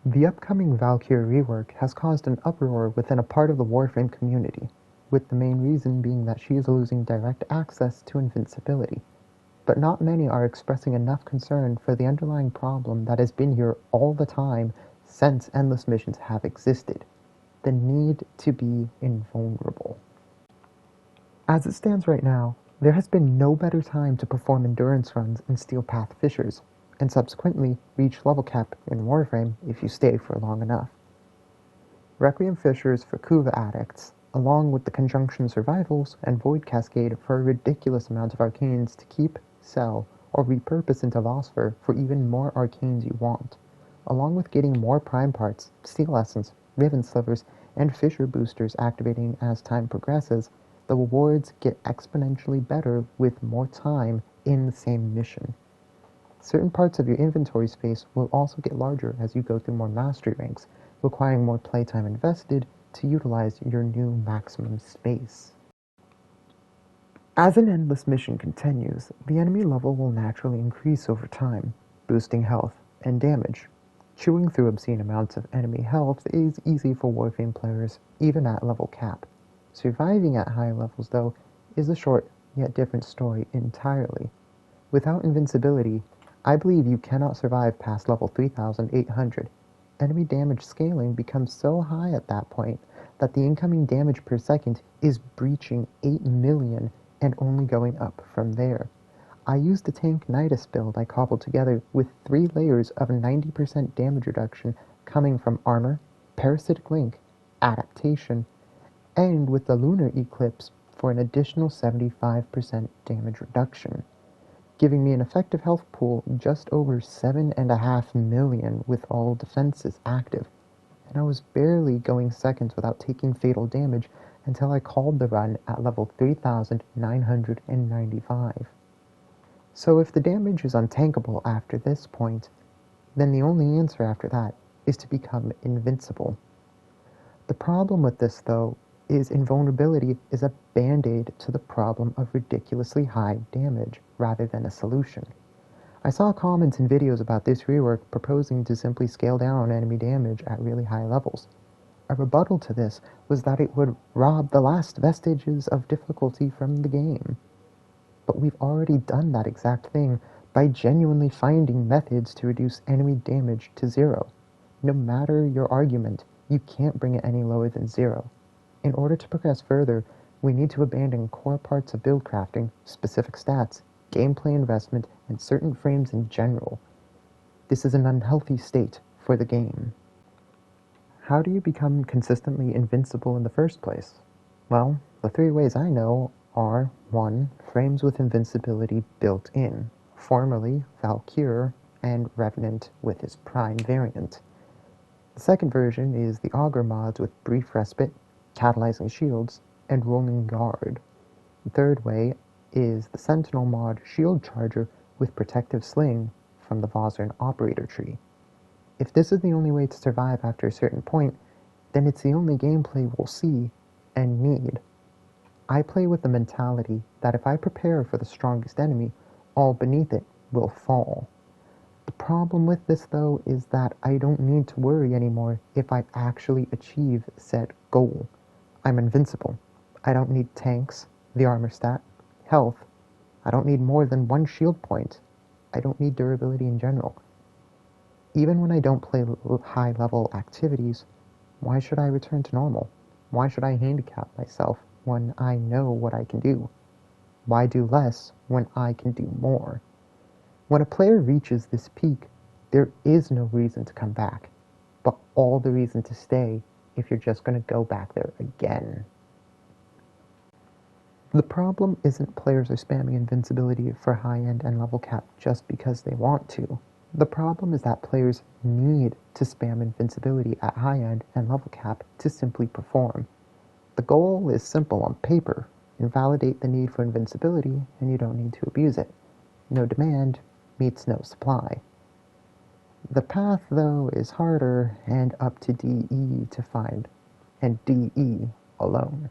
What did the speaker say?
The upcoming Valkyr rework has caused an uproar within a part of the Warframe community, with the main reason being that she is losing direct access to invincibility. But not many are expressing enough concern for the underlying problem that has been here all the time since endless missions have existed: the need to be invulnerable. As it stands right now, there has been no better time to perform endurance runs in Steel Path Fissures, and subsequently reach level cap in Warframe if you stay for long enough. Requiem Fissures for Kuva addicts, along with the Conjunction Survivals and Void Cascade for a ridiculous amount of arcanes to keep, sell, or repurpose into Vosper for even more arcanes you want, along with getting more Prime Parts, Steel Essence, Riven Slivers, and Fissure boosters activating as time progresses. The rewards get exponentially better with more time in the same mission. Certain parts of your inventory space will also get larger as you go through more mastery ranks, requiring more playtime invested to utilize your new maximum space. As an endless mission continues, the enemy level will naturally increase over time, boosting health and damage. Chewing through obscene amounts of enemy health is easy for Warframe players, even at level cap. Surviving at high levels, though, is a short yet different story entirely. Without invincibility, I believe you cannot survive past level 3800. Enemy damage scaling becomes so high at that point that the incoming damage per second is breaching 8 million and only going up from there. I used a tank Nidus build I cobbled together with 3 layers of 90% damage reduction coming from armor, parasitic link, adaptation, and with the lunar eclipse for an additional 75% damage reduction, giving me an effective health pool just over 7.5 million with all defenses active, and I was barely going seconds without taking fatal damage until I called the run at level 3995. So if the damage is untankable after this point, then the only answer after that is to become invincible. The problem with this, though, is invulnerability is a band-aid to the problem of ridiculously high damage, rather than a solution. I saw comments and videos about this rework proposing to simply scale down enemy damage at really high levels. A rebuttal to this was that it would rob the last vestiges of difficulty from the game. But we've already done that exact thing by genuinely finding methods to reduce enemy damage to 0. No matter your argument, you can't bring it any lower than 0. In order to progress further, we need to abandon core parts of build crafting, specific stats, gameplay investment, and certain frames in general. This is an unhealthy state for the game. How do you become consistently invincible in the first place? Well, the 3 ways I know are 1. Frames with invincibility built in, formerly Valkyr and Revenant with his Prime variant. The second version is the Augur mods with Brief Respite, Catalyzing Shields, and Rolling Guard. The third way is the Sentinel mod Shield Charger with Protective Sling from the Valkyr Operator tree. If this is the only way to survive after a certain point, then it's the only gameplay we'll see and need. I play with the mentality that if I prepare for the strongest enemy, all beneath it will fall. The problem with this, though, is that I don't need to worry anymore if I actually achieve said goal. I'm invincible. I don't need tanks, the armor stat, health. I don't need more than 1 shield point. I don't need durability in general. Even when I don't play high-level activities, why should I return to normal? Why should I handicap myself when I know what I can do? Why do less when I can do more? When a player reaches this peak, there is no reason to come back, but all the reason to stay if you're just going to go back there again. The problem isn't players are spamming invincibility for high-end and level cap just because they want to. The problem is that players need to spam invincibility at high-end and level cap to simply perform. The goal is simple on paper: invalidate the need for invincibility and you don't need to abuse it. No demand meets no supply. The path, though, is harder and up to DE to find, and DE alone.